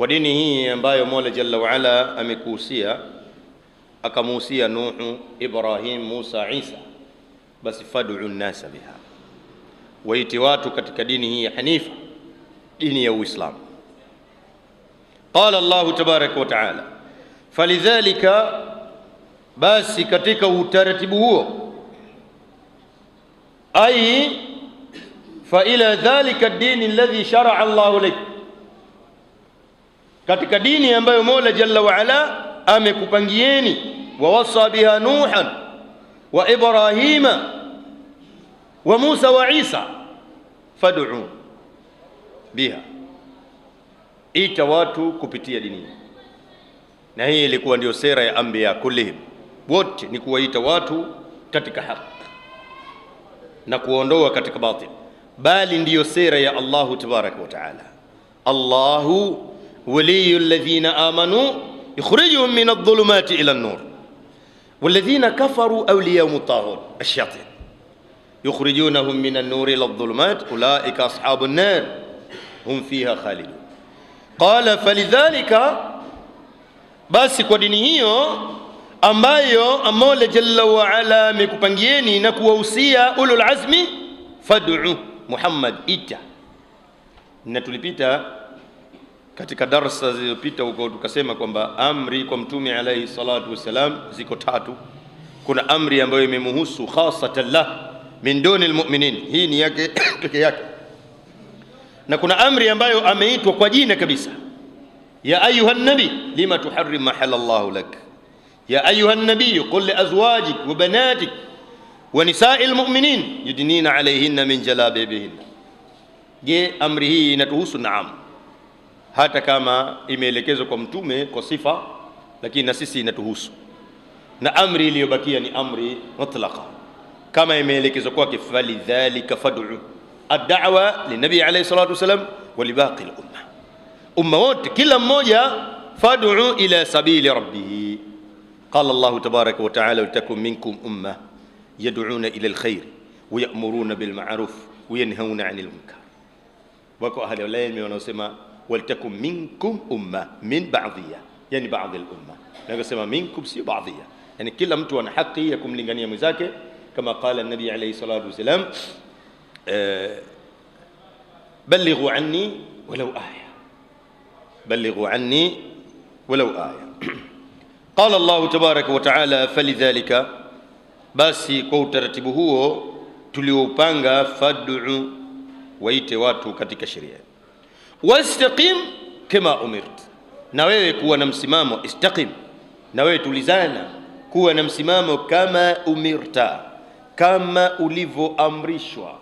Kwa dini hii ambayo Mola Jalla wa Ala amekuhusia, akamuhusia Nuhu, Ibrahim, Musa, Isa, basi fad'u an-nasa biha, waite watu katika dini hii ya hanifa, dini ya Uislamu. Qala Allah tabaraka wa taala, falidhalika, basi katika utaratibu huo, ay fa ila dhalika ad-din alladhi shar'a Allah lak, katika dini ambayo Mola Jalla wa Ala amekupangieni, wa wasa biha Nuhan wa Ibrahima wa Musa wa Isa, fad'u biha, ita watu kupitia dini. Na hii ilikuwa ndio sera ya anbiya kullihim, wote ni kuwaita watu katika haki na kuondoa katika batil, bali ndiyo sera ya Allahu tabaraka wa taala. Allahu waliyul ladhina amanu yukhrijuhum min adh-dhulumati ila an-nur والذين كفروا أولياءهم الطاغوت الشياطين يخرجونهم من النور إلى الظلمات أولئك أصحاب النار هم فيها خالدون. قال فلذلك، basi kwa dini hiyo ambayo Mola Jalla wa Ala amekupangieni na kuwahusia ulul azmi, fad'u Muhammad, ita. Na tulipita katika darasa zilizopita huko tukasema kwamba amri kwa mtume alayhi salatu wasalam ziko tatu. Kuna amri ambayo imemhusu khasatan lah min duni almu'minin, hii ni yake peke yake, na kuna amri ambayo ameitwa kwa jina kabisa, ya ayuha nabi lima tuharrim ma halallahu lak, ya ayuha nabi qul li azwajik wa banatik wa nisa'il mu'minin yudnina alayhinna min jalabibihinna. Je, amri hii inatuhusu? Naam, hata kama imeelekezwa kwa mtume kwa sifa, lakini na sisi inatuhusu. Na amri iliyobakia ni amri mutlaqa, kama imeelekezwa kwake, falidhalika fad'u, ad-da'wa linabii alayhi salatu wasalam wa libaqi al-umma, umma wote kila mmoja, fad'u ila sabili rabbih. Qala Allah tabaraka wa ta'ala, watakum minkum umma yad'una ila al-khair wa ya'muruna bil ma'ruf wa yanhauna 'anil munkar. Wako ahli al-ilm wanaosema waltakum minkum umma min ba'dhiya, yani baadhi al-umma. Nakasema minkum si ba'dhiya, yani kila mtu ana haki ya kumlingania mwenzake, kama qala an-nabi alayhi salatu wasalam, ballighu anni walau aya, ballighu anni walau aya. Qala Allah tabaraka wa taala, falidhalika, basi kwa utaratibu huo tuliopanga, fad'u, waite watu katika sheria, wastaqim kama umirt, na wewe kuwa na msimamo, istaqim, na wewe tulizana kuwa na msimamo kama umirta, kama ulivyoamrishwa,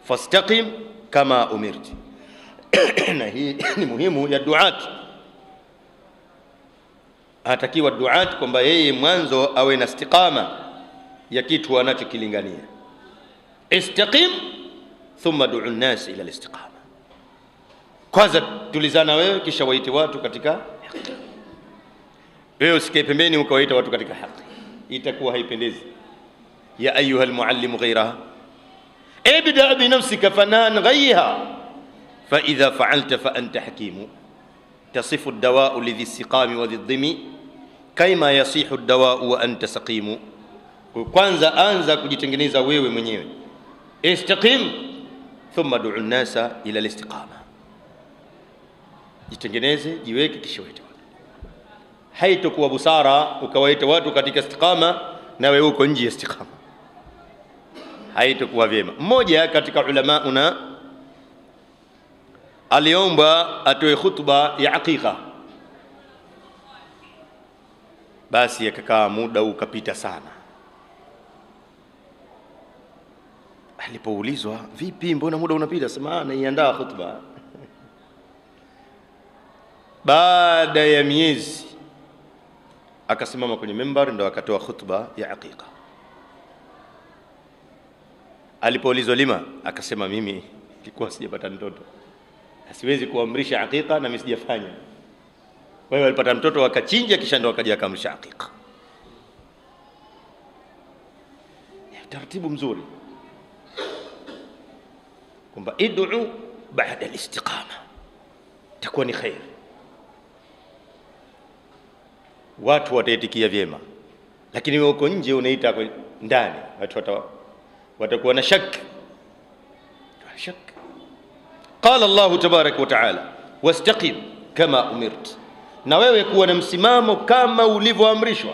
fastaqim kama umirti. Na hii ni muhimu ya duat. Atakiwa duat kwamba yeye mwanzo awe na istiqama ya kitu anachokilingania. Istaqim thumma du'u an-nas ila al-istiqama. Kwanza tulizana wewe, kisha waite watu katika haki. Wewe usikae pembeni ukawaita watu katika haki, itakuwa haipendezi. Ya ayuha al-muallim ghayraha ibda bi nafsika fanan ghayha fa idha fa'alta fa anta hakimu tasifu ad-dawa'u lidhi istiqami wa dhidhimi kama yasihu ad-dawa'u wa anta saqimu. Kwanza anza kujitengeneza wewe mwenyewe, istaqim thumma du'u an-nasa ila al-istiqama. Jitengeneze, jiweke, kisha waite watu. Haitakuwa busara ukawaita watu katika istiqama na wewe uko nje ya istiqama, haitakuwa vyema. Mmoja katika ulamauna aliomba atoe khutba ya aqiqa, basi akakaa muda ukapita sana. Alipoulizwa, vipi, mbona muda unapita? Sema naiandaa khutba. Baada ya miezi akasimama kwenye mimbar, ndo akatoa khutba ya aqiqa. Alipoulizwa lima, akasema mimi nilikuwa sijapata mtoto, siwezi kuamrisha aqiqa na mimi sijafanya. Kwa hiyo alipata mtoto akachinja, kisha ndo akaja akamrisha aqiqa. Taratibu mzuri kwamba id'u ba'da al-istiqama, takuwa ni khair. watu wataitikia vyema, lakini wewe uko nje unaita ndani, watu watakuwa na shaka. Qala Allah tabarak wa taala wastaqim kama umirt, na wewe kuwa na msimamo kama ulivyoamrishwa.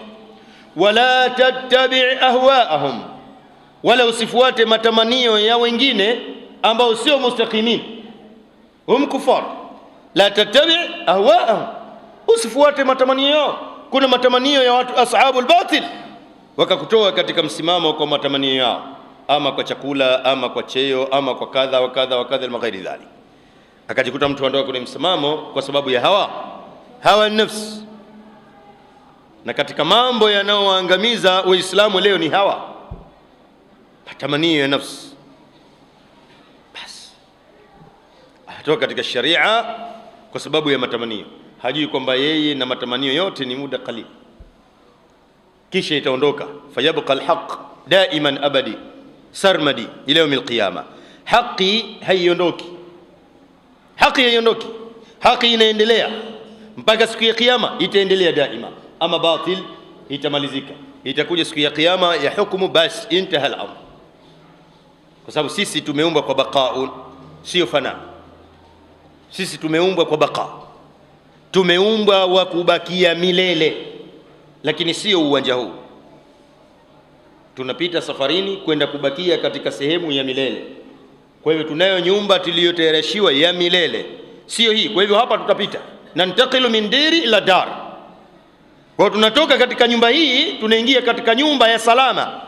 Wala tattabi' ahwaahum, wala usifuate matamanio ya wengine ambao sio mustaqimin, hum kufar. La tattabi' ahwaahum, usifuate matamanio yao. Kuna matamanio ya watu ashabul batil wakakutoa katika msimamo kwa matamanio yao, ama kwa chakula, ama kwa cheo, ama kwa kadha wa kadha wa kadha maghairi dhali. Akajikuta mtu andoa kwenye msimamo kwa sababu ya hawa nafsi. Na katika mambo yanayoangamiza Waislamu leo ni hawa matamanio ya nafsi. Basi atoka katika sharia kwa sababu ya matamanio, hajui kwamba yeye na matamanio yote ni muda qalil, kisha itaondoka. Fayabqa alhaq daiman abadi sarmadi ila yawm alqiyama. Haki haiondoki, haki inaendelea mpaka siku ya kiyama, itaendelea daima. Ama batil itamalizika, itakuja siku ya kiyama ya hukumu, basi intaha al-amr. Kwa sababu sisi tumeumbwa kwa baqaun, sio fana. Sisi tumeumbwa kwa baqa, tumeumbwa wa kubakia milele, lakini sio uwanja huu. Tunapita safarini kwenda kubakia katika sehemu ya milele. Kwa hivyo tunayo nyumba tuliyotayarishiwa ya milele, sio hii. Kwa hivyo hapa tutapita, nantaqilu min diri ila dar. Kwa tunatoka katika nyumba hii tunaingia katika nyumba ya salama,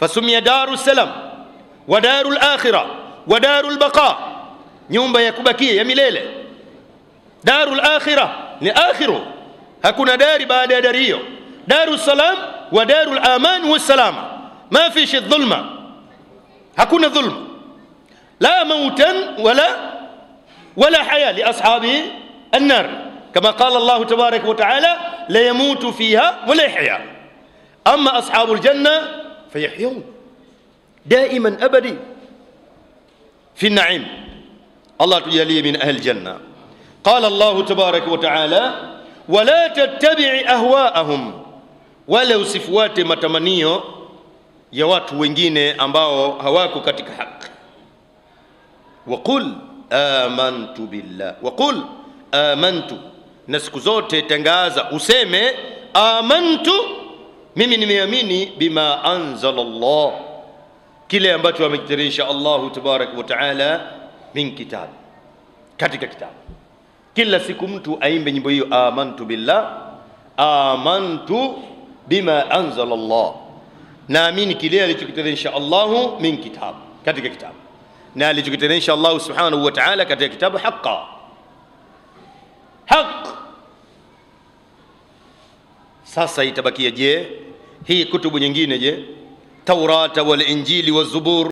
fasumia darus salam wa darul akhirah wa darul baqa, nyumba ya kubakia ya milele. Darul akhirah ni akhiru, hakuna dari baada ya dari hiyo. Darus salam wa darul aman wa salama, ma fi shi dhulma, hakuna dhulma, la mautan wala haya li ashabi an-nar, kama qala Allah tabarak wa taala la yamutu fiha wala yahya. Amma ashabul janna fayahyun daiman abadi fi an-na'im. Allah tujalie min ahli janna. Qala Allah tabarak wa taala wala tattabi' ahwaahum, wala usifuate matamanio ya watu wengine ambao hawako katika haki. Waqul amantu billah, waqul amantu, na siku zote tangaza useme amantu, mimi nimeamini bima anzala Allah, kile ambacho amekiteremsha Allah tabarak wa taala min kitab, katika kitabu. Kila siku mtu aimbe nyimbo hiyo, amantu billah, amantu bima anzala Allah, naamini kile alichokiteremsha Allah min kitab, katika kitabu, na alichokiteremsha Allah subhanahu wa ta'ala katika kitabu haqqan, haq. Sasa itabakia je hii kutubu nyingine, je Taurata wal Injili wal Zubur